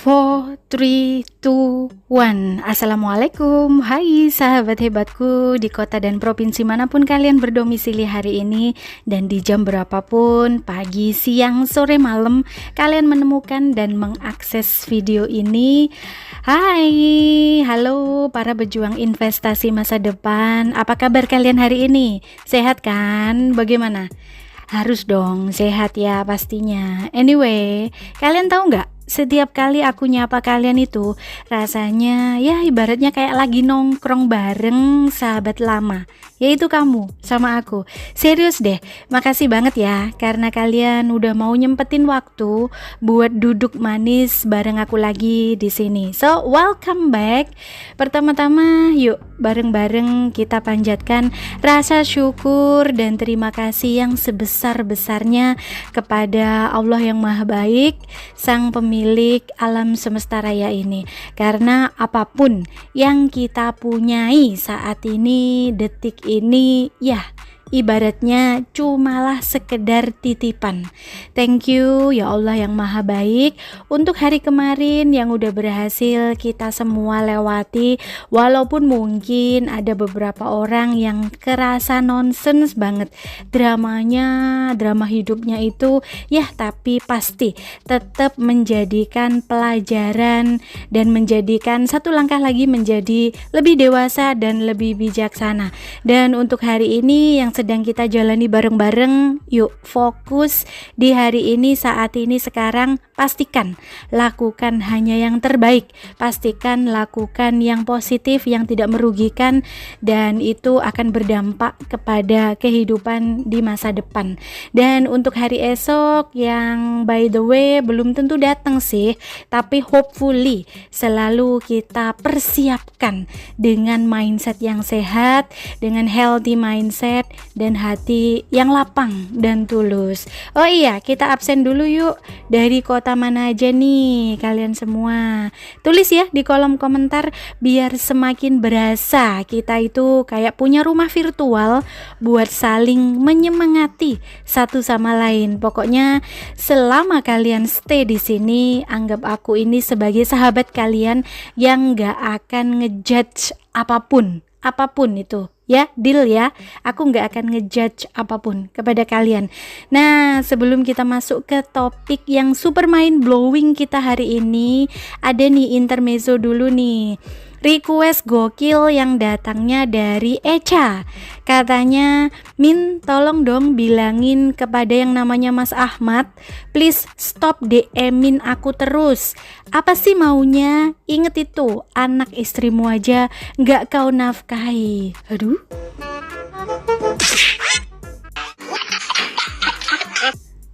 4, 3, 2, 1. Assalamualaikum. Hai sahabat hebatku di kota dan provinsi manapun kalian berdomisili hari ini, dan di jam berapapun, pagi, siang, sore, malam, kalian menemukan dan mengakses video ini. Hai, halo para pejuang investasi masa depan. Apa kabar kalian hari ini? Sehat kan? Bagaimana? Harus dong sehat ya pastinya. Anyway, kalian tahu nggak? Setiap kali aku nyapa kalian itu rasanya ya ibaratnya kayak lagi nongkrong bareng sahabat lama, yaitu kamu sama aku. Serius deh, makasih banget ya karena kalian udah mau nyempetin waktu buat duduk manis bareng aku lagi di sini. So, welcome back. Pertama-tama yuk bareng-bareng kita panjatkan rasa syukur dan terima kasih yang sebesar-besarnya kepada Allah yang Maha Baik, Sang Pemilik alam semesta raya ini. Karena apapun yang kita punyai saat ini, detik ini, ya ibaratnya cumalah sekedar titipan. Thank you ya Allah yang Maha Baik untuk hari kemarin yang udah berhasil kita semua lewati. Walaupun mungkin ada beberapa orang yang kerasa nonsens banget drama hidupnya itu ya, tapi pasti tetap menjadikan pelajaran dan menjadikan satu langkah lagi menjadi lebih dewasa dan lebih bijaksana. Dan untuk hari ini yang sedang kita jalani bareng-bareng, yuk fokus di hari ini, saat ini, sekarang. Pastikan lakukan hanya yang terbaik, pastikan lakukan yang positif, yang tidak merugikan, dan itu akan berdampak kepada kehidupan di masa depan. Dan untuk hari esok yang by the way belum tentu datang sih, tapi hopefully selalu kita persiapkan dengan mindset yang sehat, dengan healthy mindset dan hati yang lapang dan tulus. Oh iya, kita absen dulu yuk. Dari kota mana aja nih kalian semua? Tulis ya di kolom komentar biar semakin berasa kita itu kayak punya rumah virtual buat saling menyemangati satu sama lain. Pokoknya selama kalian stay di sini, anggap aku ini sebagai sahabat kalian yang gak akan ngejudge apapun itu ya, deal ya. Aku nggak akan ngejudge apapun kepada kalian. Nah, sebelum kita masuk ke topik yang super mind blowing kita hari ini, ada nih intermezzo dulu nih. Request gokil yang datangnya dari Echa. Katanya, Min tolong dong bilangin kepada yang namanya Mas Ahmad, please stop DM-in aku terus. Apa sih maunya? Inget itu, anak istrimu aja gak kau nafkahi. Aduh.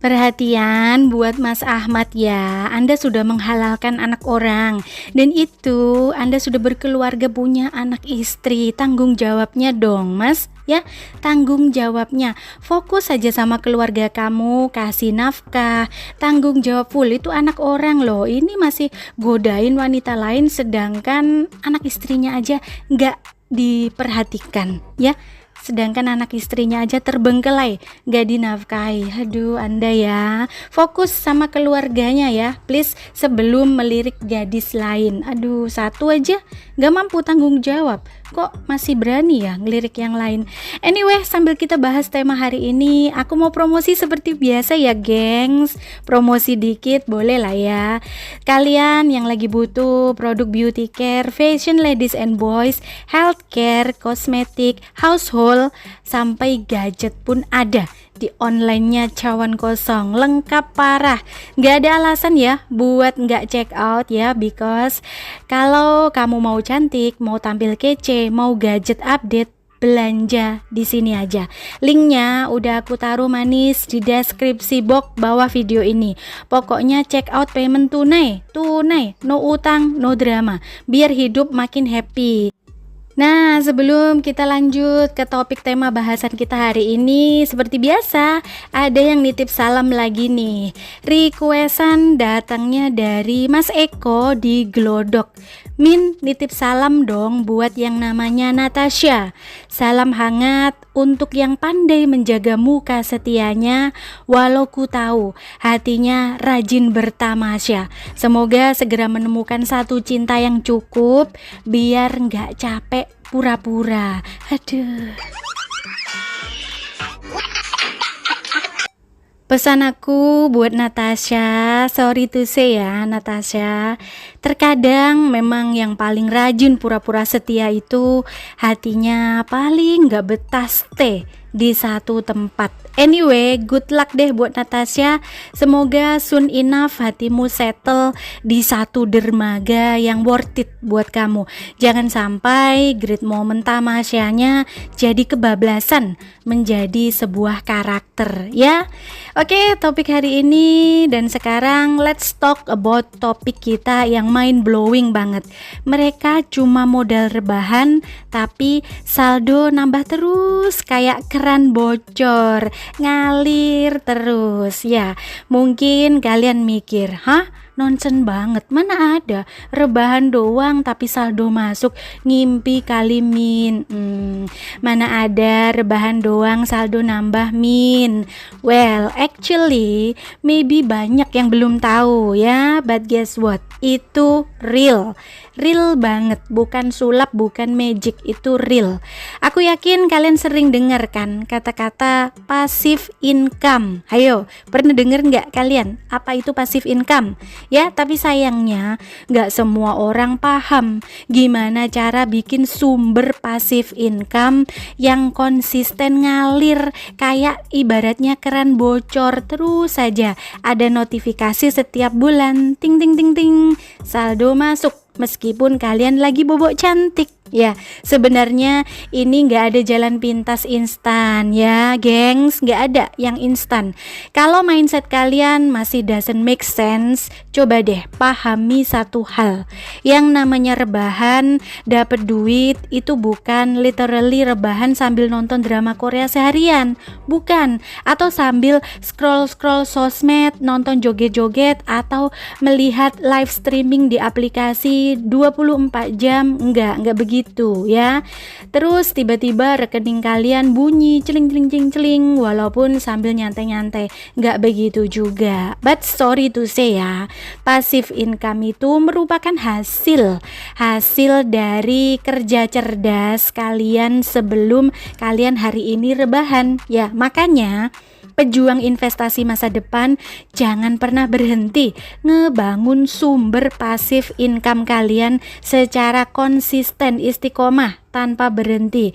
Perhatian buat Mas Ahmad ya, Anda sudah menghalalkan anak orang, dan itu Anda sudah berkeluarga, punya anak istri. Tanggung jawabnya dong Mas, ya, tanggung jawabnya. Fokus saja sama keluarga kamu, kasih nafkah, tanggung jawab full. Itu anak orang loh, ini masih godain wanita lain sedangkan anak istrinya aja nggak diperhatikan ya. Sedangkan anak istrinya aja terbengkelai, gak dinafkahi. Aduh, Anda ya, fokus sama keluarganya ya, please, sebelum melirik gadis lain. Aduh, satu aja gak mampu tanggung jawab, kok masih berani ya ngelirik yang lain. Anyway, sambil kita bahas tema hari ini, aku mau promosi seperti biasa ya gengs. Promosi dikit boleh lah ya. Kalian yang lagi butuh produk beauty care, fashion ladies and boys, healthcare, kosmetik, household, sampai gadget pun ada di online-nya Cawan Kosong, lengkap parah. Gak ada alasan ya buat gak check out ya, because kalau kamu mau cantik, mau tampil kece, mau gadget update, belanja di sini aja. Linknya udah aku taruh manis di deskripsi box bawah video ini. Pokoknya check out payment tunai, no utang, no drama, biar hidup makin happy. Nah, sebelum kita lanjut ke topik tema bahasan kita hari ini, seperti biasa, ada yang nitip salam lagi nih. Requestan datangnya dari Mas Eko di Glodok. Min, nitip salam dong buat yang namanya Natasha. Salam hangat untuk yang pandai menjaga muka setianya, walau ku tahu hatinya rajin bertamasya. Semoga segera menemukan satu cinta yang cukup, biar nggak capek pura-pura. Aduh. Pesan aku buat Natasha, sorry to say ya Natasha, terkadang memang yang paling rajin pura-pura setia itu hatinya paling gak betah stay di satu tempat. Anyway, good luck deh buat Natasha. Semoga soon enough hatimu settle di satu dermaga yang worth it buat kamu. Jangan sampai great moment tamasyanya jadi kebablasan menjadi sebuah karakter ya. Oke, topik hari ini dan sekarang let's talk about topik kita yang mind blowing banget. Mereka cuma modal rebahan tapi saldo nambah terus kayak keran bocor, ngalir terus ya. Mungkin kalian mikir, hah? Nonsen banget, mana ada rebahan doang tapi saldo masuk, ngimpi kali Min. Mana ada rebahan doang saldo nambah Min. Well, actually maybe banyak yang belum tahu ya, but guess what, itu real banget, bukan sulap, bukan magic, itu real. Aku yakin kalian sering dengar kan kata-kata passive income. Ayo, pernah dengar nggak kalian apa itu passive income? Ya, tapi sayangnya nggak semua orang paham gimana cara bikin sumber passive income yang konsisten ngalir, kayak ibaratnya keran bocor terus saja ada notifikasi setiap bulan, ting ting ting ting, saldo masuk meskipun kalian lagi bobok cantik. Ya, sebenarnya ini nggak ada jalan pintas instan ya gengs, nggak ada yang instan. Kalau mindset kalian masih doesn't make sense, coba deh pahami satu hal, yang namanya rebahan dapat duit itu bukan literally rebahan sambil nonton drama Korea seharian, bukan, atau sambil scroll sosmed, nonton joget-joget, atau melihat live streaming di aplikasi 24 jam, enggak begitu ya. Terus tiba-tiba rekening kalian bunyi celing walaupun sambil nyantai-nyantai, enggak begitu juga. But sorry to say ya, passive income itu merupakan hasil dari kerja cerdas kalian sebelum kalian hari ini rebahan ya. Makanya pejuang investasi masa depan, jangan pernah berhenti ngebangun sumber pasif income kalian secara konsisten, istiqomah, tanpa berhenti.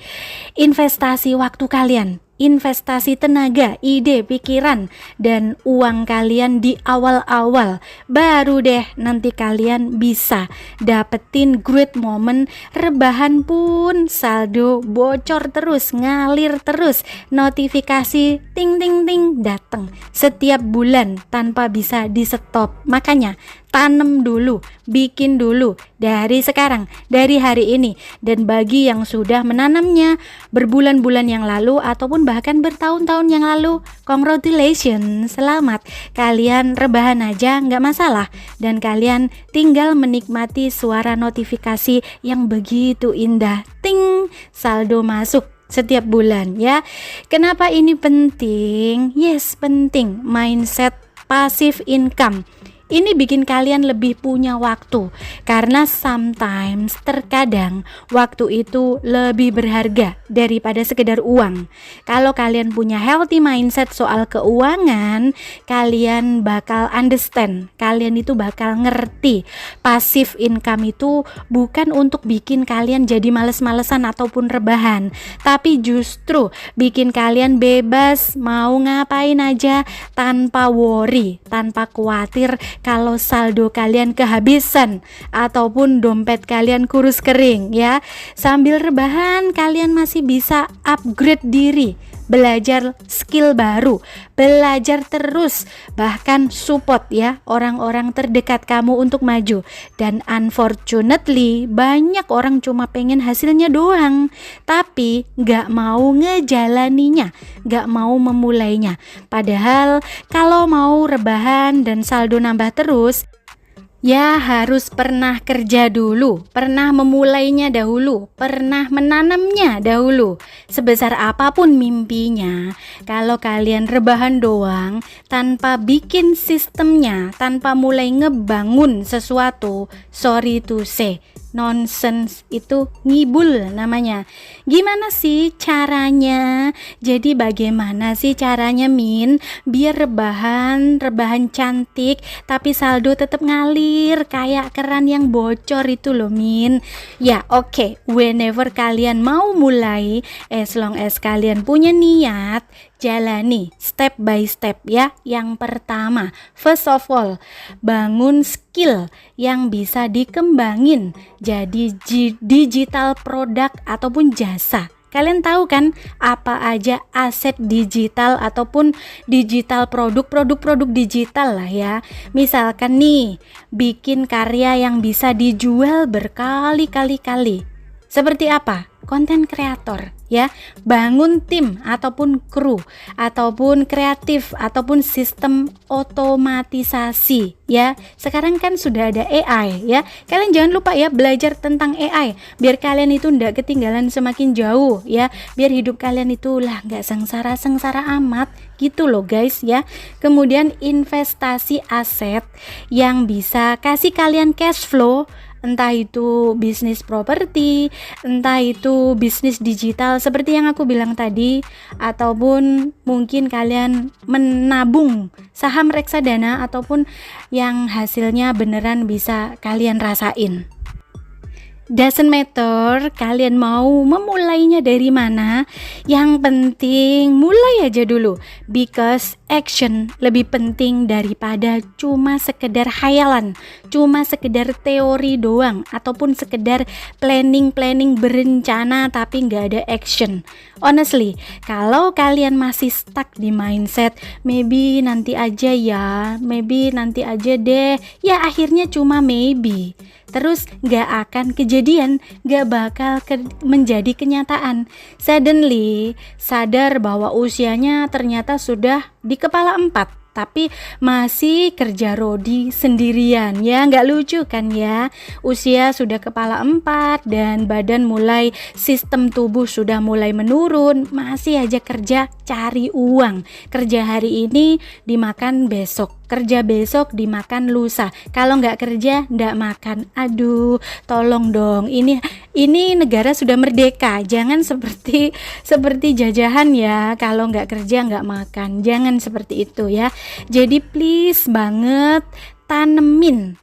Investasi waktu kalian, investasi tenaga, ide, pikiran, dan uang kalian di awal-awal, baru deh nanti kalian bisa dapetin great moment. Rebahan pun saldo bocor terus, ngalir terus, notifikasi ting ting ting datang setiap bulan tanpa bisa di stop. Makanya tanam dulu, bikin dulu dari sekarang, dari hari ini. Dan bagi yang sudah menanamnya berbulan-bulan yang lalu ataupun bahkan bertahun-tahun yang lalu, congratulations, selamat, kalian rebahan aja nggak masalah, dan kalian tinggal menikmati suara notifikasi yang begitu indah, ting, saldo masuk setiap bulan ya. Kenapa ini penting? Yes, penting. Mindset passive income ini bikin kalian lebih punya waktu, karena sometimes, terkadang waktu itu lebih berharga daripada sekedar uang. Kalau kalian punya healthy mindset soal keuangan, kalian bakal understand, kalian itu bakal ngerti passive income itu bukan untuk bikin kalian jadi males-malesan ataupun rebahan, tapi justru bikin kalian bebas mau ngapain aja tanpa worry, tanpa khawatir kalau saldo kalian kehabisan ataupun dompet kalian kurus kering ya. Sambil rebahan kalian masih bisa upgrade diri, belajar skill baru, belajar terus, bahkan support ya orang-orang terdekat kamu untuk maju. Dan unfortunately banyak orang cuma pengen hasilnya doang, tapi gak mau ngejalaninya, gak mau memulainya. Padahal kalau mau rebahan dan saldo nambah terus, ya harus pernah kerja dulu, pernah memulainya dahulu, pernah menanamnya dahulu. Sebesar apapun mimpinya, kalau kalian rebahan doang tanpa bikin sistemnya, tanpa mulai ngebangun sesuatu, sorry to say, nonsense, itu ngibul namanya. Gimana sih caranya? Jadi bagaimana sih caranya Min biar rebahan cantik tapi saldo tetap ngalir kayak keran yang bocor itu loh Min. Ya oke, whenever kalian mau mulai, as long as kalian punya niat, jalani step by step ya. Yang pertama, first of all, bangun skill yang bisa dikembangin jadi digital produk ataupun jasa. Kalian tahu kan apa aja aset digital ataupun digital produk digital lah ya. Misalkan nih, bikin karya yang bisa dijual berkali-kali. Seperti apa? Konten kreator ya, bangun tim ataupun kru ataupun kreatif ataupun sistem otomatisasi ya. Sekarang kan sudah ada AI ya. Kalian jangan lupa ya belajar tentang AI biar kalian itu ndak ketinggalan semakin jauh ya. Biar hidup kalian itu lah nggak sengsara amat gitu loh guys ya. Kemudian investasi aset yang bisa kasih kalian cash flow, entah itu bisnis properti, entah itu bisnis digital seperti yang aku bilang tadi, ataupun mungkin kalian menabung saham reksadana ataupun yang hasilnya beneran bisa kalian rasain. Doesn't matter kalian mau memulainya dari mana, yang penting mulai aja dulu, because action lebih penting daripada cuma sekedar hayalan, cuma sekedar teori doang ataupun sekedar planning berencana tapi nggak ada action. Honestly, kalau kalian masih stuck di mindset maybe nanti aja ya, maybe nanti aja deh, ya akhirnya cuma maybe, terus gak akan kejadian, gak bakal menjadi kenyataan. Suddenly sadar bahwa usianya ternyata sudah di kepala 4 tapi masih kerja rodi sendirian ya. Nggak lucu kan ya, usia sudah kepala 4 dan badan mulai, sistem tubuh sudah mulai menurun, masih aja kerja cari uang. Kerja hari ini dimakan besok, kerja besok dimakan lusa, kalau nggak kerja nggak makan. Aduh, tolong dong, ini negara sudah merdeka, jangan seperti jajahan ya, kalau nggak kerja nggak makan, jangan seperti itu ya. Jadi please banget, tanemin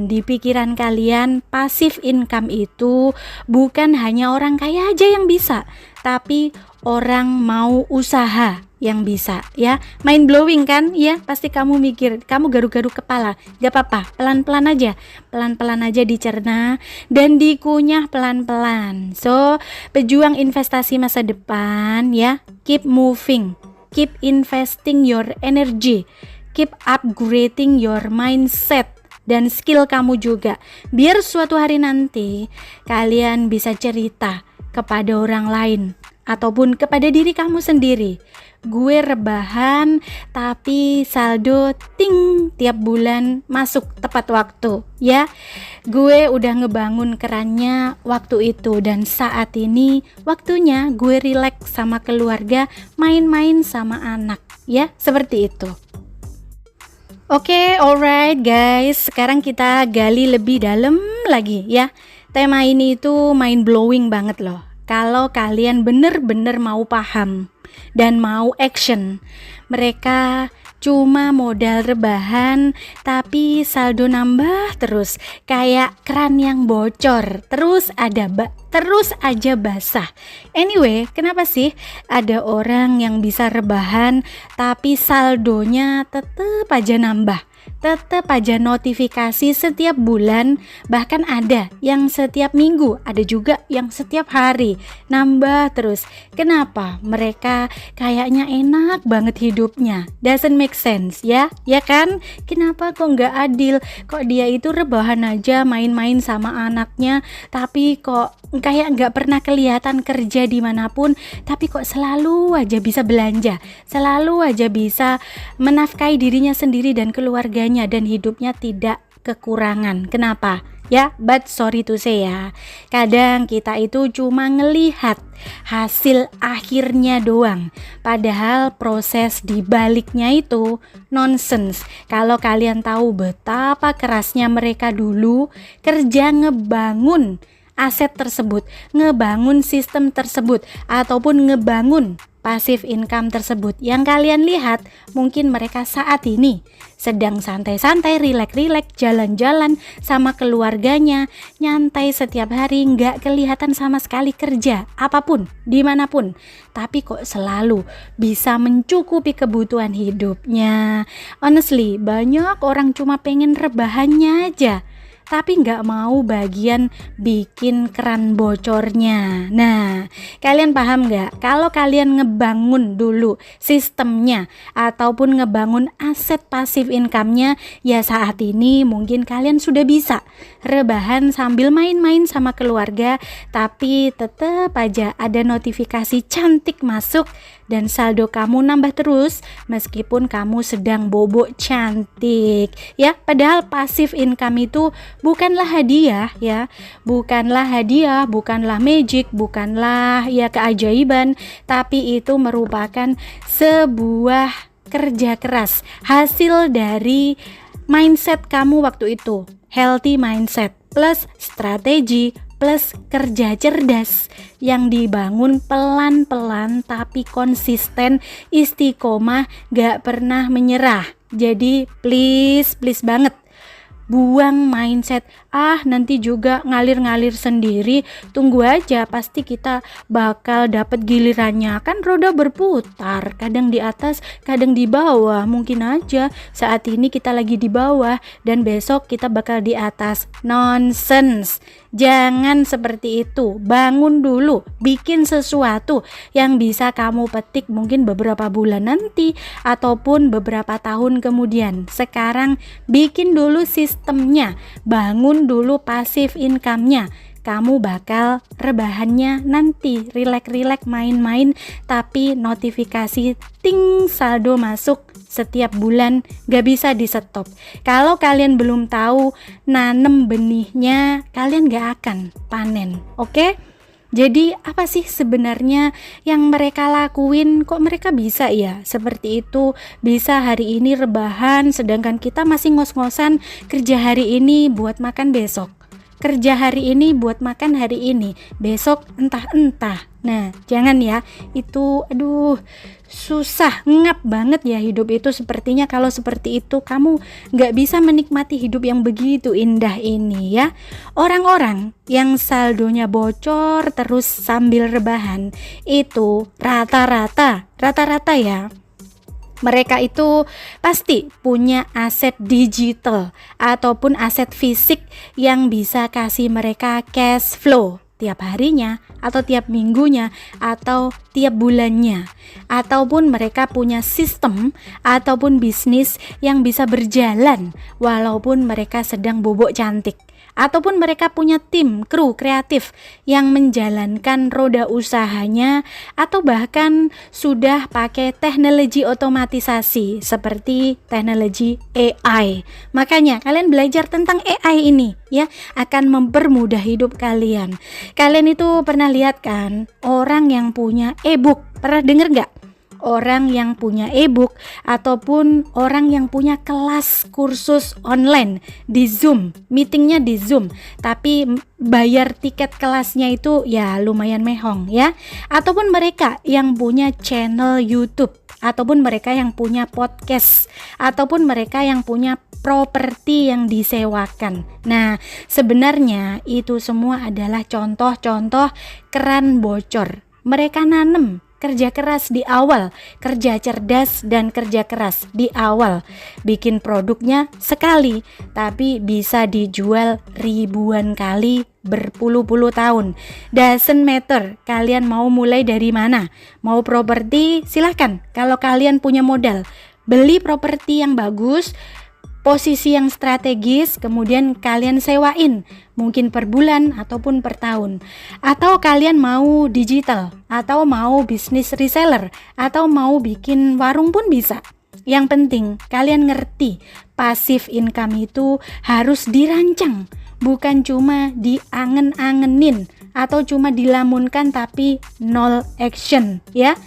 di pikiran kalian, passive income itu bukan hanya orang kaya aja yang bisa, tapi orang mau usaha yang bisa ya. Mind blowing kan ya, pasti kamu mikir, kamu garu-garu kepala. Gak apa-apa, pelan-pelan aja dicerna dan dikunyah pelan-pelan. So pejuang investasi masa depan ya, keep moving, keep investing your energy, keep upgrading your mindset dan skill kamu juga, biar suatu hari nanti kalian bisa cerita kepada orang lain ataupun kepada diri kamu sendiri, gue rebahan tapi saldo ting tiap bulan masuk tepat waktu ya. Gue udah ngebangun kerannya waktu itu dan saat ini waktunya gue relax sama keluarga, main-main sama anak ya, seperti itu. Oke, alright guys, sekarang kita gali lebih dalam lagi ya. Tema ini itu mind blowing banget loh. Kalau kalian bener-bener mau paham dan mau action. Mereka cuma modal rebahan tapi saldo nambah terus kayak keran yang bocor, terus aja basah. Anyway, kenapa sih ada orang yang bisa rebahan tapi saldonya tetep aja nambah? tetap aja notifikasi setiap bulan, bahkan ada yang setiap minggu, ada juga yang setiap hari, nambah terus. Kenapa? Mereka kayaknya enak banget hidupnya, doesn't make sense ya kan? Kenapa kok nggak adil? Kok dia itu rebahan aja, main-main sama anaknya, tapi kok kayak nggak pernah kelihatan kerja dimanapun, tapi kok selalu aja bisa belanja, selalu aja bisa menafkahi dirinya sendiri dan keluarganya, dan hidupnya tidak kekurangan. Kenapa? Ya, but sorry to say ya, kadang kita itu cuma ngelihat hasil akhirnya doang, padahal proses di baliknya itu nonsense. Kalau kalian tahu betapa kerasnya mereka dulu kerja ngebangun aset tersebut, ngebangun sistem tersebut, ataupun ngebangun passive income tersebut, yang kalian lihat mungkin mereka saat ini sedang santai-santai, rileks-rileks, jalan-jalan sama keluarganya, nyantai setiap hari, nggak kelihatan sama sekali kerja apapun, dimanapun, tapi kok selalu bisa mencukupi kebutuhan hidupnya. Honestly, banyak orang cuma pengen rebahannya aja, tapi nggak mau bagian bikin keran bocornya. Nah, kalian paham nggak? Kalau kalian ngebangun dulu sistemnya ataupun ngebangun aset pasif income-nya, ya saat ini mungkin kalian sudah bisa rebahan sambil main-main sama keluarga, tapi tetap aja ada notifikasi cantik masuk dan saldo kamu nambah terus meskipun kamu sedang bobok cantik ya. Padahal passive income itu bukanlah hadiah ya, bukanlah magic, bukanlah ya keajaiban, tapi itu merupakan sebuah kerja keras, hasil dari mindset kamu waktu itu, healthy mindset plus strategi plus kerja cerdas yang dibangun pelan-pelan tapi konsisten, istiqomah, gak pernah menyerah. Jadi please banget, buang mindset nanti juga ngalir-ngalir sendiri, tunggu aja pasti kita bakal dapat gilirannya. Kan roda berputar, kadang di atas kadang di bawah, mungkin aja saat ini kita lagi di bawah dan besok kita bakal di atas. Nonsense, jangan seperti itu. Bangun dulu, bikin sesuatu yang bisa kamu petik mungkin beberapa bulan nanti ataupun beberapa tahun kemudian. Sekarang bikin dulu sistemnya, bangun dulu passive income-nya. Kamu bakal rebahannya nanti, rileks-rileks, main-main, tapi notifikasi ting saldo masuk setiap bulan, gak bisa di stop. Kalau kalian belum tahu nanem benihnya, kalian gak akan panen. Oke? Jadi apa sih sebenarnya yang mereka lakuin? Kok mereka bisa ya seperti itu, bisa hari ini rebahan sedangkan kita masih ngos-ngosan kerja hari ini buat makan besok, kerja hari ini buat makan hari ini, besok entah-entah. Nah, jangan ya, itu susah, ngap banget ya hidup itu. Sepertinya kalau seperti itu kamu gak bisa menikmati hidup yang begitu indah ini ya. Orang-orang yang saldonya bocor terus sambil rebahan itu rata-rata ya, mereka itu pasti punya aset digital ataupun aset fisik yang bisa kasih mereka cash flow tiap harinya atau tiap minggunya atau tiap bulannya, ataupun mereka punya sistem ataupun bisnis yang bisa berjalan walaupun mereka sedang bobok cantik, ataupun mereka punya tim kru kreatif yang menjalankan roda usahanya, atau bahkan sudah pakai teknologi otomatisasi seperti teknologi AI. Makanya kalian belajar tentang AI ini ya, akan mempermudah hidup kalian. Kalian itu pernah lihat kan orang yang punya e-book? Pernah dengar nggak? Orang yang punya e-book ataupun orang yang punya kelas kursus online di Zoom, meetingnya di Zoom, tapi bayar tiket kelasnya itu ya lumayan mehong ya. Ataupun mereka yang punya channel YouTube, ataupun mereka yang punya podcast, ataupun mereka yang punya properti yang disewakan. Nah, sebenarnya itu semua adalah contoh-contoh keran bocor. Mereka nanem kerja keras di awal, kerja cerdas dan kerja keras di awal. Bikin produknya sekali, tapi bisa dijual ribuan kali berpuluh-puluh tahun. Doesn't matter kalian mau mulai dari mana. Mau properti, silahkan. Kalau kalian punya modal, beli properti yang bagus, posisi yang strategis, kemudian kalian sewain mungkin per bulan ataupun per tahun. Atau kalian mau digital, atau mau bisnis reseller, atau mau bikin warung pun bisa. Yang penting kalian ngerti passive income itu harus dirancang, bukan cuma diangen-angenin atau cuma dilamunkan tapi nol action ya.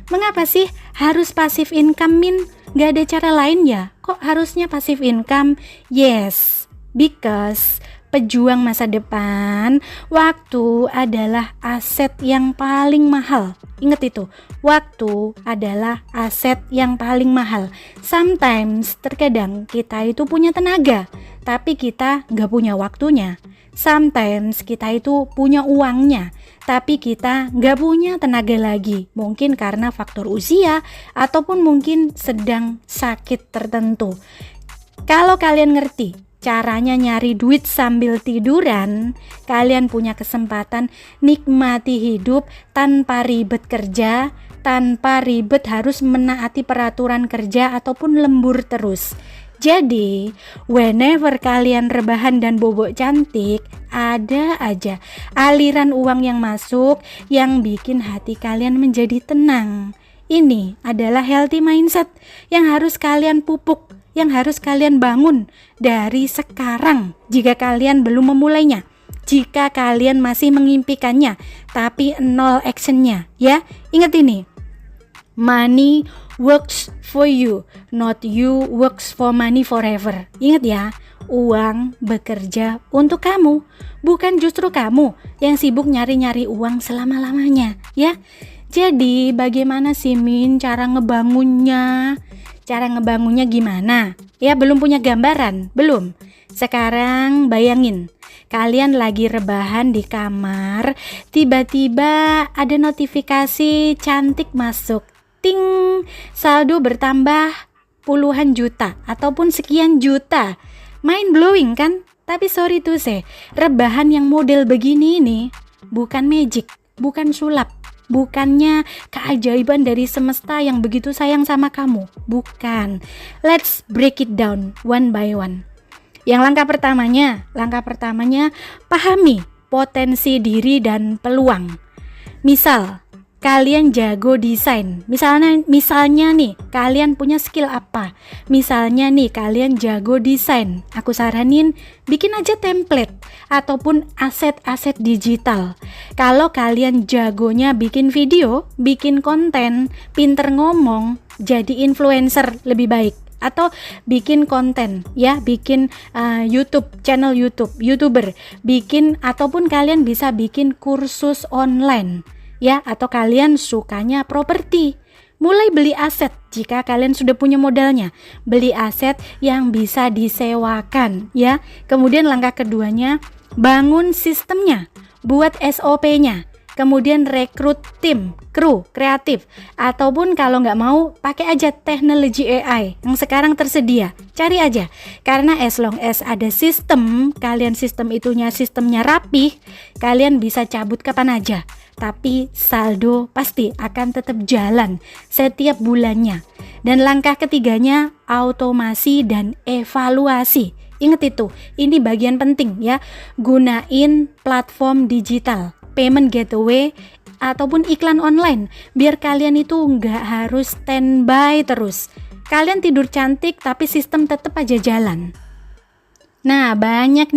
Mengapa sih harus passive income, Min? Gak ada cara lain ya? Kok harusnya passive income? Yes, because pejuang masa depan, waktu adalah aset yang paling mahal. Ingat itu, waktu adalah aset yang paling mahal. Sometimes, terkadang kita itu punya tenaga, tapi kita gak punya waktunya. Sometimes kita itu punya uangnya, tapi kita gak punya tenaga lagi. Mungkin karena faktor usia, ataupun mungkin sedang sakit tertentu. Kalau kalian ngerti caranya nyari duit sambil tiduran, kalian punya kesempatan nikmati hidup tanpa ribet kerja, tanpa ribet harus menaati peraturan kerja ataupun lembur terus. Jadi, whenever kalian rebahan dan bobok cantik, ada aja aliran uang yang masuk yang bikin hati kalian menjadi tenang. Ini adalah healthy mindset yang harus kalian pupuk, yang harus kalian bangun dari sekarang jika kalian belum memulainya. Jika kalian masih mengimpikannya, tapi nol actionnya, ya. Ingat ini, money works for you, not you works for money forever. Ingat ya, uang bekerja untuk kamu, bukan justru kamu yang sibuk nyari-nyari uang selama-lamanya, ya. Jadi bagaimana sih, Min, cara ngebangunnya? Cara ngebangunnya gimana? Ya, belum punya gambaran? Belum? Sekarang bayangin, kalian lagi rebahan di kamar, tiba-tiba ada notifikasi cantik masuk. Ting, saldo bertambah puluhan juta ataupun sekian juta. Mind blowing kan? Tapi sorry to say, rebahan yang model begini ini bukan magic, bukan sulap, bukannya keajaiban dari semesta yang begitu sayang sama kamu. Bukan. Let's break it down one by one. Yang langkah pertamanya pahami potensi diri dan peluang. Misal kalian jago desain, misalnya nih kalian punya skill apa, misalnya nih kalian jago desain, aku saranin bikin aja template ataupun aset-aset digital. Kalau kalian jagonya bikin video, bikin konten, pinter ngomong, jadi influencer lebih baik. Atau bikin konten ya, bikin YouTube, channel YouTube, YouTuber, bikin ataupun kalian bisa bikin kursus online ya, atau kalian sukanya properti, mulai beli aset jika kalian sudah punya modalnya, beli aset yang bisa disewakan ya. Kemudian langkah keduanya, bangun sistemnya, buat SOP-nya, kemudian rekrut tim, kru, kreatif, ataupun kalau nggak mau pakai aja teknologi AI yang sekarang tersedia, cari aja. Karena as long as ada sistem, kalian sistemnya rapih, kalian bisa cabut kapan aja. Tapi saldo pasti akan tetap jalan setiap bulannya. Dan langkah ketiganya, automasi dan evaluasi. Ingat itu, ini bagian penting ya. Gunain platform digital, payment gateway, ataupun iklan online, biar kalian itu nggak harus standby terus. Kalian tidur cantik tapi sistem tetap aja jalan. Nah, banyak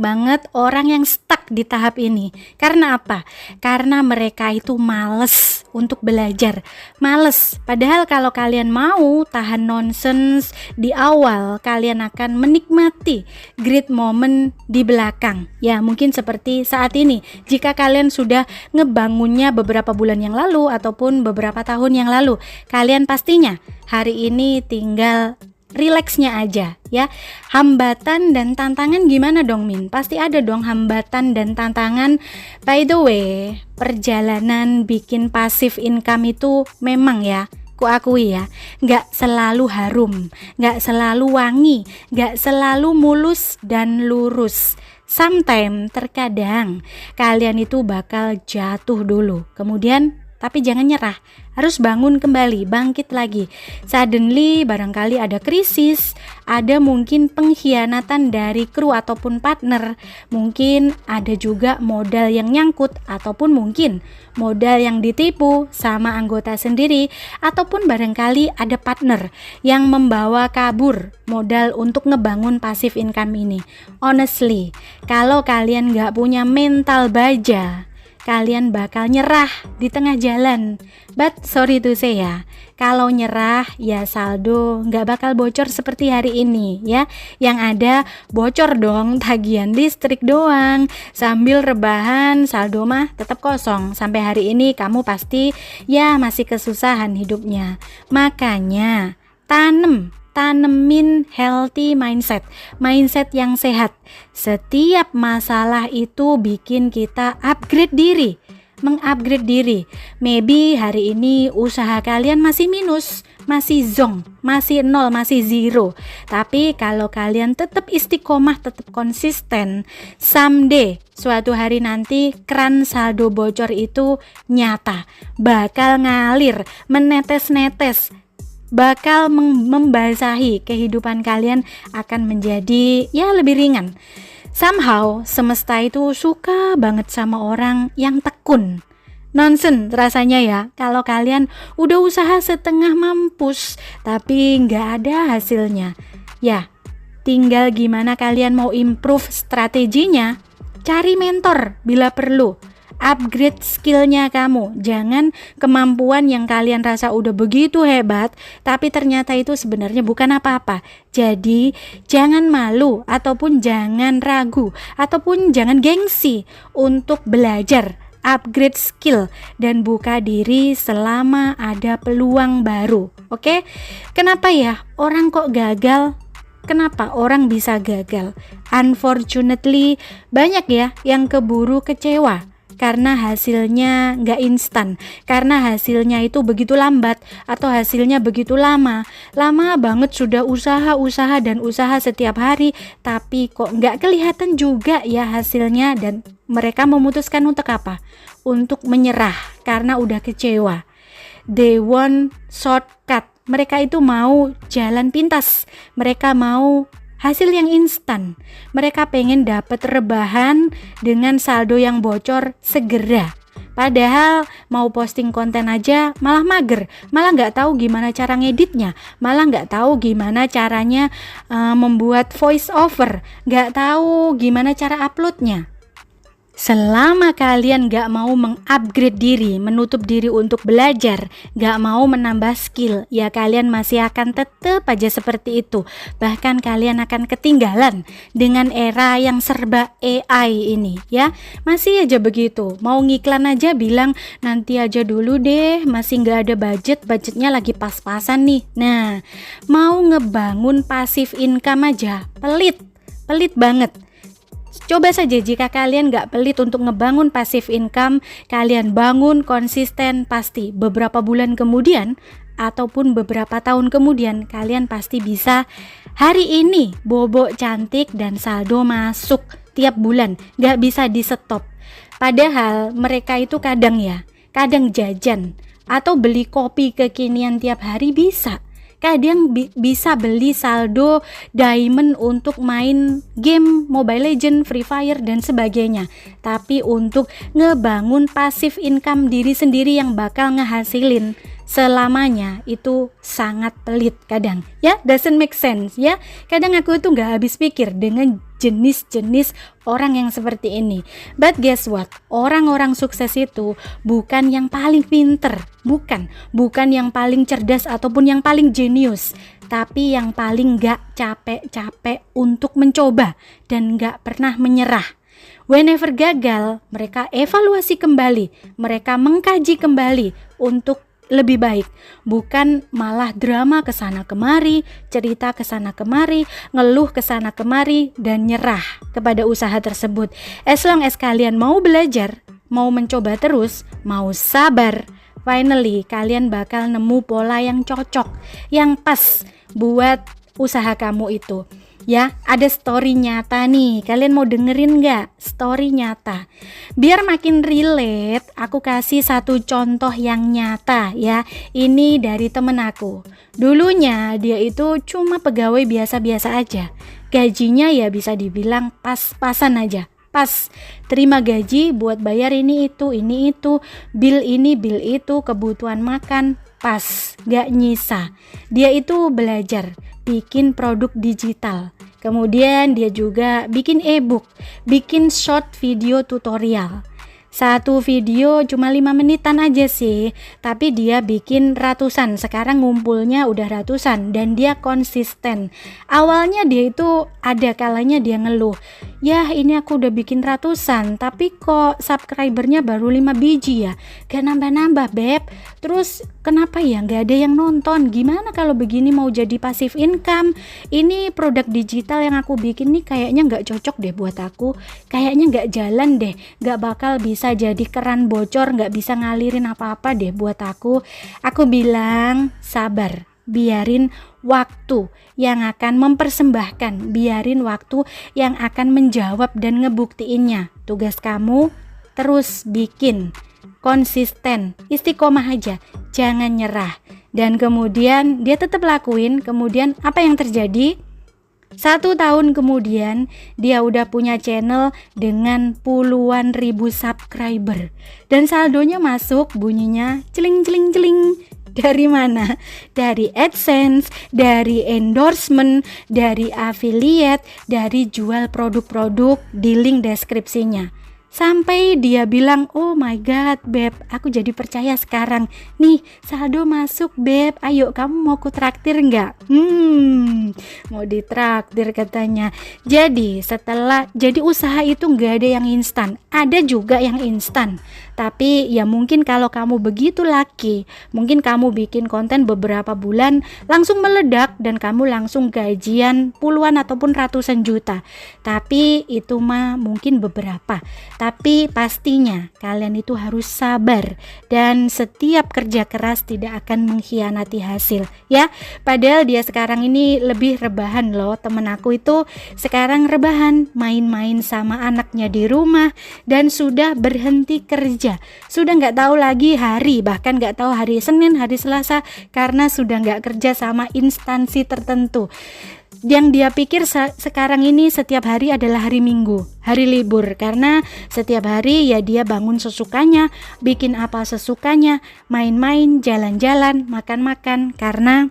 banget orang yang stuck di tahap ini. Karena apa? Karena mereka itu males untuk belajar. Males. Padahal kalau kalian mau tahan nonsense di awal, kalian akan menikmati great moment di belakang. Ya, mungkin seperti saat ini. Jika kalian sudah ngebangunnya beberapa bulan yang lalu ataupun beberapa tahun yang lalu, kalian pastinya hari ini tinggal rileksnya aja ya. Hambatan dan tantangan gimana dong Min? Pasti ada dong hambatan dan tantangan. By the way, perjalanan bikin passive income itu memang ya, ku akui ya, gak selalu harum, gak selalu wangi, gak selalu mulus dan lurus. Sometimes, terkadang kalian itu bakal jatuh dulu, kemudian tapi jangan nyerah, harus bangun kembali, bangkit lagi. Suddenly barangkali ada krisis, ada mungkin pengkhianatan dari kru ataupun partner, mungkin ada juga modal yang nyangkut, ataupun mungkin modal yang ditipu sama anggota sendiri, ataupun barangkali ada partner yang membawa kabur modal untuk ngebangun passive income ini. Honestly, kalau kalian gak punya mental baja, kalian bakal nyerah di tengah jalan. But sorry to say ya, kalau nyerah ya saldo nggak bakal bocor seperti hari ini ya. Yang ada bocor dong tagihan listrik doang, sambil rebahan saldo mah tetap kosong. Sampai hari ini kamu pasti ya masih kesusahan hidupnya. Makanya tanemin healthy mindset yang sehat. Setiap masalah itu bikin kita mengupgrade diri. Maybe hari ini usaha kalian masih minus, masih zong, masih nol, masih zero. Tapi kalau kalian tetap istiqomah, tetap konsisten, someday, suatu hari nanti keran saldo bocor itu nyata, bakal ngalir, menetes-netes, bakal membasahi kehidupan kalian, akan menjadi ya lebih ringan. Somehow semesta itu suka banget sama orang yang tekun. Nonsen rasanya ya kalau kalian udah usaha setengah mampus tapi nggak ada hasilnya. Ya tinggal gimana kalian mau improve strateginya. Cari mentor bila perlu, upgrade skillnya kamu. Jangan kemampuan yang kalian rasa udah begitu hebat tapi ternyata itu sebenarnya bukan apa-apa. Jadi jangan malu, ataupun jangan ragu, ataupun jangan gengsi untuk belajar, upgrade skill, dan buka diri selama ada peluang baru. Oke? Kenapa ya orang kok gagal? Kenapa orang bisa gagal? Unfortunately banyak ya yang keburu kecewa karena hasilnya nggak instan, karena hasilnya itu begitu lambat atau hasilnya begitu lama banget. Sudah usaha dan usaha setiap hari tapi kok nggak kelihatan juga ya hasilnya, dan mereka memutuskan untuk apa? Untuk menyerah karena udah kecewa. They want shortcut, mereka itu mau jalan pintas, mereka mau hasil yang instan. Mereka pengen dapat rebahan dengan saldo yang bocor segera. Padahal mau posting konten aja malah mager, malah nggak tahu gimana cara ngeditnya, malah nggak tahu gimana caranya membuat voice over, nggak tahu gimana cara uploadnya. Selama kalian gak mau mengupgrade diri, menutup diri untuk belajar, gak mau menambah skill, ya kalian masih akan tetap aja seperti itu. Bahkan kalian akan ketinggalan dengan era yang serba AI ini ya. Masih aja begitu, mau ngiklan aja bilang nanti aja dulu deh, masih gak ada budgetnya lagi pas-pasan nih. Nah, mau ngebangun passive income aja pelit banget. Coba saja jika kalian gak pelit untuk ngebangun passive income, kalian bangun konsisten, pasti beberapa bulan kemudian ataupun beberapa tahun kemudian kalian pasti bisa hari ini bobok cantik dan saldo masuk tiap bulan, gak bisa di stop. Padahal mereka itu kadang jajan atau beli kopi kekinian tiap hari bisa. Kadang bisa beli saldo diamond untuk main game Mobile Legends, Free Fire dan sebagainya. Tapi untuk ngebangun passive income diri sendiri yang bakal ngehasilin selamanya itu sangat pelit kadang ya, doesn't make sense ya. Kadang aku itu gak habis pikir dengan jenis-jenis orang yang seperti ini. But guess what, orang-orang sukses itu bukan yang paling pinter, bukan yang paling cerdas ataupun yang paling jenius, tapi yang paling gak capek-capek untuk mencoba dan gak pernah menyerah. Whenever gagal, mereka evaluasi kembali, mereka mengkaji kembali untuk lebih baik, bukan malah drama kesana kemari, cerita kesana kemari, ngeluh kesana kemari, dan nyerah kepada usaha tersebut. As long as kalian mau belajar, mau mencoba terus, mau sabar, finally kalian bakal nemu pola yang cocok, yang pas buat usaha kamu itu. Ya, ada story nyata nih. Kalian mau dengerin gak? Story nyata. Biar makin relate, aku kasih satu contoh yang nyata ya. Ini dari temen aku. Dulunya dia itu cuma pegawai biasa-biasa aja. Gajinya ya bisa dibilang pas-pasan aja. Pas, terima gaji buat bayar ini itu, bill ini, bill itu, kebutuhan makan, pas, gak nyisa. Dia itu belajar bikin produk digital. Kemudian dia juga bikin e-book, bikin short video tutorial. Satu video cuma 5 menitan aja sih, tapi dia bikin ratusan. Sekarang ngumpulnya udah ratusan dan dia konsisten. Awalnya dia itu ada kalanya dia ngeluh, "Yah, ini aku udah bikin ratusan, tapi kok subscribernya baru 5 biji ya? Gak nambah-nambah, Beb. Terus kenapa ya gak ada yang nonton? Gimana kalau begini mau jadi passive income? Ini produk digital yang aku bikin nih kayaknya gak cocok deh buat aku. Kayaknya gak jalan deh, gak bakal bisa jadi keran bocor, gak bisa ngalirin apa-apa deh buat aku." Aku bilang sabar, biarin waktu yang akan mempersembahkan, biarin waktu yang akan menjawab dan ngebuktiinnya. Tugas kamu terus bikin, konsisten, istiqomah aja, jangan nyerah. Dan kemudian dia tetap lakuin. Kemudian apa yang terjadi? 1 tahun kemudian dia udah punya channel dengan puluhan ribu subscriber dan saldonya masuk bunyinya celing celing celing. Dari mana? Dari AdSense, dari endorsement, dari affiliate, dari jual produk-produk di link deskripsinya. Sampai dia bilang, "Oh my god, Beb, aku jadi percaya sekarang. Nih, saldo masuk, Beb. Ayo, kamu mau ku traktir nggak?" Mau ditraktir katanya. Jadi usaha itu nggak ada yang instan. Ada juga yang instan. Tapi ya mungkin kalau kamu begitu laki, mungkin kamu bikin konten beberapa bulan langsung meledak dan kamu langsung gajian puluhan ataupun ratusan juta. Tapi itu mah mungkin beberapa. Tapi pastinya kalian itu harus sabar dan setiap kerja keras tidak akan mengkhianati hasil ya. Padahal dia sekarang ini lebih rebahan loh. Temen aku itu sekarang rebahan, main-main sama anaknya di rumah dan sudah berhenti kerja. Sudah nggak tahu lagi hari, bahkan nggak tahu hari Senin, hari Selasa karena sudah nggak kerja sama instansi tertentu. Yang dia pikir sekarang ini setiap hari adalah hari Minggu, hari libur, karena setiap hari ya dia bangun sesukanya, bikin apa sesukanya, main-main, jalan-jalan, makan-makan, karena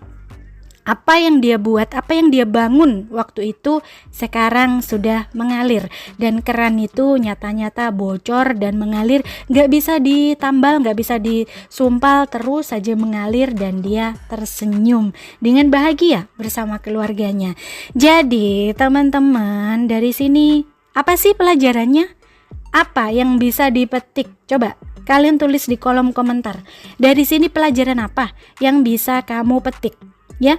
apa yang dia buat, apa yang dia bangun waktu itu sekarang sudah mengalir dan keran itu nyata-nyata bocor dan mengalir, gak bisa ditambal, gak bisa disumpal, terus saja mengalir dan dia tersenyum dengan bahagia bersama keluarganya. Jadi teman-teman, dari sini apa sih pelajarannya? Apa yang bisa dipetik? Coba kalian tulis di kolom komentar. Dari sini pelajaran apa yang bisa kamu petik? Ya,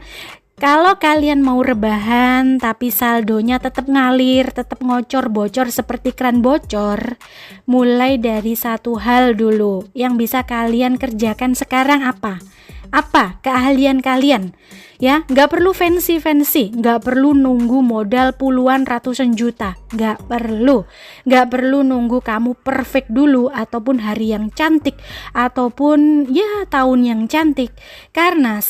kalau kalian mau rebahan tapi saldonya tetap ngalir, tetap ngocor bocor seperti keran bocor, mulai dari satu hal dulu yang bisa kalian kerjakan sekarang. Apa keahlian kalian? Ya, nggak perlu fancy, nggak perlu nunggu modal puluhan ratusan juta, nggak perlu nunggu kamu perfect dulu ataupun hari yang cantik ataupun ya tahun yang cantik, karena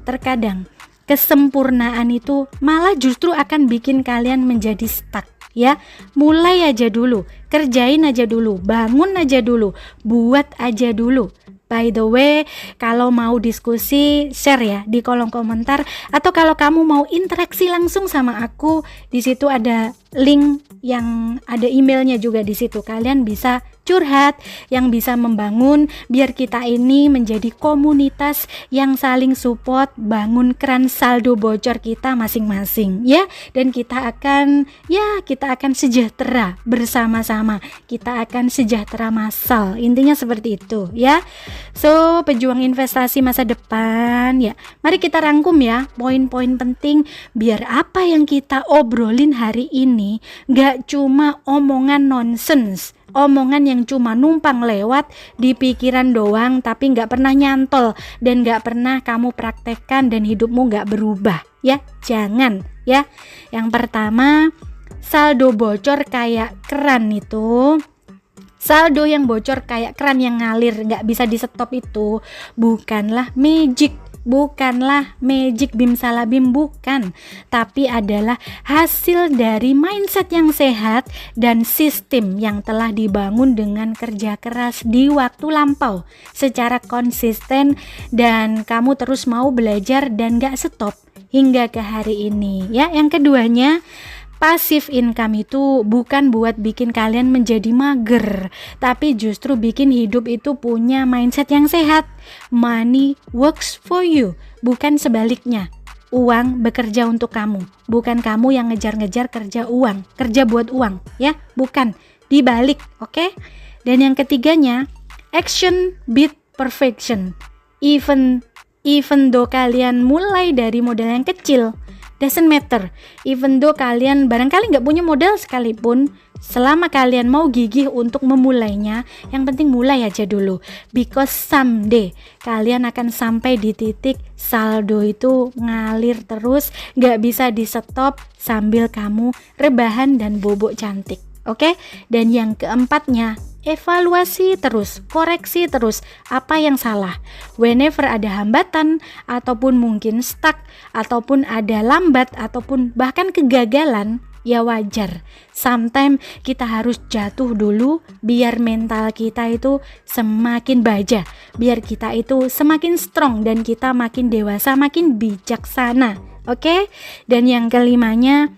terkadang kesempurnaan itu malah justru akan bikin kalian menjadi stuck. Ya, mulai aja dulu, kerjain aja dulu, bangun aja dulu, buat aja dulu. By the way, kalau mau diskusi, share ya di kolom komentar, atau kalau kamu mau interaksi langsung sama aku, di situ ada link yang ada emailnya juga di situ. Kalian bisa curhat, yang bisa membangun biar kita ini menjadi komunitas yang saling support, bangun keran saldo bocor kita masing-masing ya. Dan kita akan sejahtera bersama-sama. Kita akan sejahtera massal. Intinya seperti itu ya. So, pejuang investasi masa depan ya. Mari kita rangkum ya poin-poin penting biar apa yang kita obrolin hari ini gak cuma omongan nonsens, omongan yang cuma numpang lewat di pikiran doang tapi gak pernah nyantol dan gak pernah kamu praktekkan dan hidupmu gak berubah ya. Jangan ya. Yang pertama, saldo bocor kayak keran itu, saldo yang bocor kayak keran yang ngalir gak bisa di stop itu bukanlah magic, bukanlah magic bim salabim, bukan, tapi adalah hasil dari mindset yang sehat dan sistem yang telah dibangun dengan kerja keras di waktu lampau secara konsisten, dan kamu terus mau belajar dan gak stop hingga ke hari ini ya. Yang keduanya, passive income itu bukan buat bikin kalian menjadi mager, tapi justru bikin hidup itu punya mindset yang sehat. Money works for you, bukan sebaliknya. Uang bekerja untuk kamu, bukan kamu yang ngejar-ngejar kerja uang, kerja buat uang ya, bukan, dibalik, oke? Dan yang ketiganya, action beat perfection. Even though kalian mulai dari modal yang kecil, doesn't matter. Even though kalian barangkali nggak punya modal sekalipun, selama kalian mau gigih untuk memulainya, yang penting mulai aja dulu. Because someday kalian akan sampai di titik saldo itu ngalir terus, nggak bisa di stop sambil kamu rebahan dan bobok cantik. Oke? Dan yang keempatnya, evaluasi terus, koreksi terus apa yang salah. Whenever ada hambatan ataupun mungkin stuck ataupun ada lambat ataupun bahkan kegagalan, ya wajar. Sometimes kita harus jatuh dulu biar mental kita itu semakin baja, biar kita itu semakin strong dan kita makin dewasa, makin bijaksana. Oke? Dan yang kelimanya,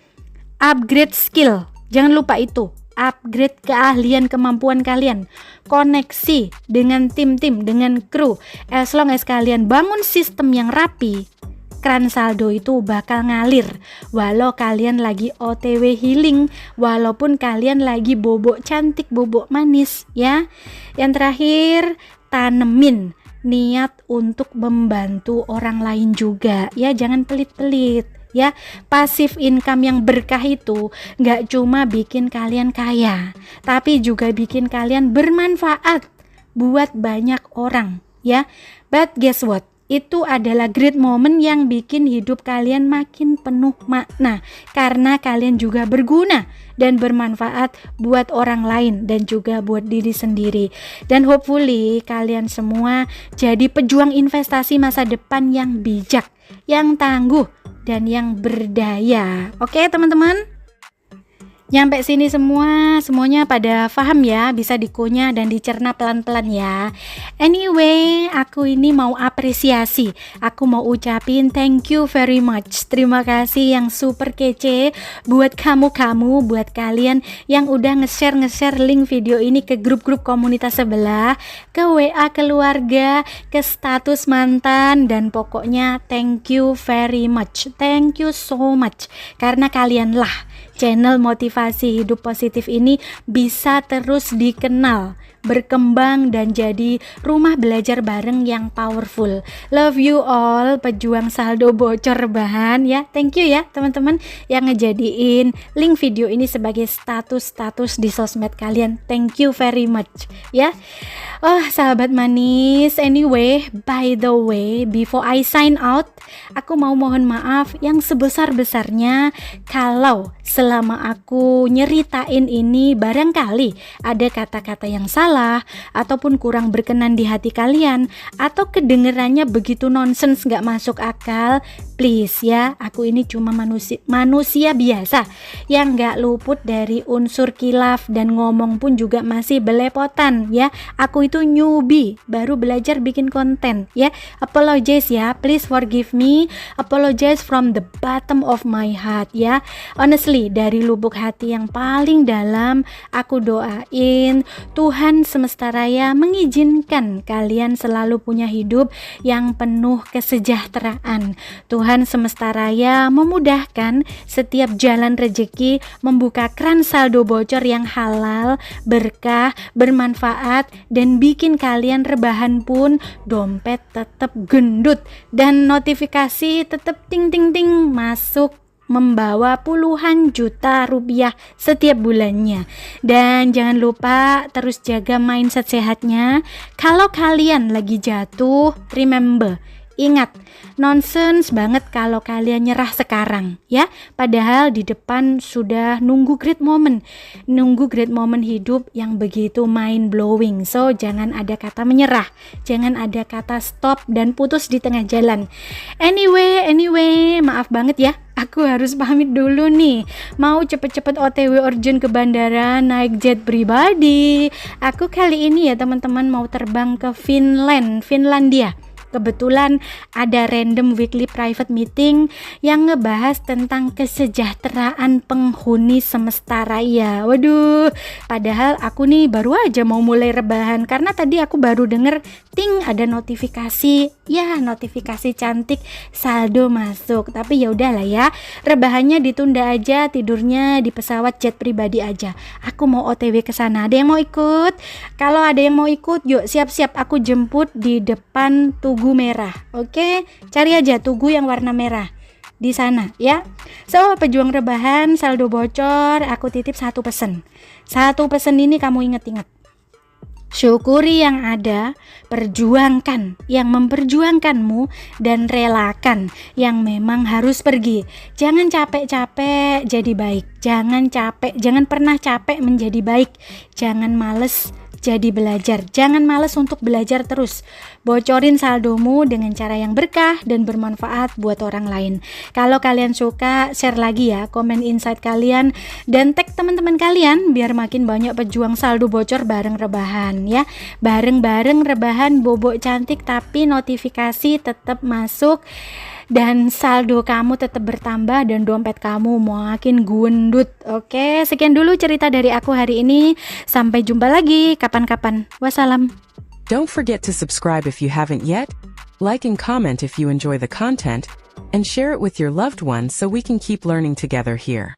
upgrade skill. Jangan lupa itu. Upgrade keahlian kemampuan kalian, koneksi dengan tim-tim, dengan kru. As long as kalian bangun sistem yang rapi, keran saldo itu bakal ngalir. Walau kalian lagi OTW healing, walaupun kalian lagi bobok cantik, bobok manis ya. Yang terakhir, tanemin niat untuk membantu orang lain juga ya, jangan pelit-pelit ya. Passive income yang berkah itu gak cuma bikin kalian kaya, tapi juga bikin kalian bermanfaat buat banyak orang ya. But guess what? Itu adalah great moment yang bikin hidup kalian makin penuh makna, karena kalian juga berguna dan bermanfaat buat orang lain dan juga buat diri sendiri. Dan hopefully kalian semua jadi pejuang investasi masa depan yang bijak, yang tangguh, dan yang berdaya. Oke teman-teman? Nyampe sini semuanya pada paham ya, bisa dikunyah dan dicerna pelan-pelan ya. Anyway, aku ini mau apresiasi, aku mau ucapin thank you very much. Terima kasih yang super kece buat kamu, buat kalian yang udah nge-share link video ini ke grup-grup komunitas sebelah, ke WA keluarga, ke status mantan, dan pokoknya thank you very much. Thank you so much, karena kalianlah channel motivasi hidup positif ini bisa terus dikenal, berkembang, dan jadi rumah belajar bareng yang powerful. Love you all, pejuang saldo bocor bahan ya. Thank you ya teman-teman yang ngejadiin link video ini sebagai status di sosmed kalian. Thank you very much ya. Oh sahabat manis, anyway, by the way, before I sign out, aku mau mohon maaf yang sebesar-besarnya kalau selama aku nyeritain ini barangkali ada kata-kata yang salah salah ataupun kurang berkenan di hati kalian, atau kedengerannya begitu nonsens gak masuk akal, please ya, aku ini cuma manusia biasa yang gak luput dari unsur kilaf, dan ngomong pun juga masih belepotan ya. Aku itu newbie, baru belajar bikin konten ya. Apologize ya, please forgive me, apologize from the bottom of my heart ya. Honestly, dari lubuk hati yang paling dalam, aku doain Tuhan semesta raya mengizinkan kalian selalu punya hidup yang penuh kesejahteraan. Tuhan semesta raya memudahkan setiap jalan rejeki, membuka keran saldo bocor yang halal, berkah, bermanfaat, dan bikin kalian rebahan pun dompet tetap gendut dan notifikasi tetap ting ting ting masuk, membawa puluhan juta rupiah setiap bulannya. Dan jangan lupa terus jaga mindset sehatnya. Kalau kalian lagi jatuh, remember, ingat, nonsense banget kalau kalian nyerah sekarang ya, padahal di depan sudah nunggu great moment hidup yang begitu mind blowing. So jangan ada kata menyerah, jangan ada kata stop dan putus di tengah jalan. Anyway, maaf banget ya, aku harus pamit dulu nih, mau cepet-cepet OTW urgent ke bandara naik jet pribadi. Aku kali ini ya teman-teman mau terbang ke Finlandia. Kebetulan ada random weekly private meeting yang ngebahas tentang kesejahteraan penghuni semesta raya. Waduh, padahal aku nih baru aja mau mulai rebahan karena tadi aku baru denger ting ada notifikasi cantik saldo masuk. Tapi ya udahlah ya, rebahannya ditunda aja, tidurnya di pesawat jet pribadi aja. Aku mau OTW ke sana. Ada yang mau ikut? Kalau ada yang mau ikut, yuk siap-siap, aku jemput di depan Tugu Merah. Oke, cari aja Tugu yang warna merah di sana ya. So, pejuang rebahan saldo bocor, aku titip satu pesan ini kamu inget-inget. Syukuri yang ada, perjuangkan yang memperjuangkanmu, dan relakan yang memang harus pergi. Jangan capek-capek jadi baik, jangan pernah capek menjadi baik, jangan males jadi belajar, jangan males untuk belajar terus. Bocorin saldomu dengan cara yang berkah dan bermanfaat buat orang lain. Kalau kalian suka, share lagi ya, komen insight kalian dan tag teman-teman kalian biar makin banyak pejuang saldo bocor bareng rebahan ya. Bareng-bareng rebahan bobok cantik tapi notifikasi tetap masuk dan saldo kamu tetap bertambah dan dompet kamu makin gendut. Oke, sekian dulu cerita dari aku hari ini. Sampai jumpa lagi kapan-kapan. Wassalam. Don't forget to subscribe if you haven't yet, like and comment if you enjoy the content, and share it with your loved ones so we can keep learning together here.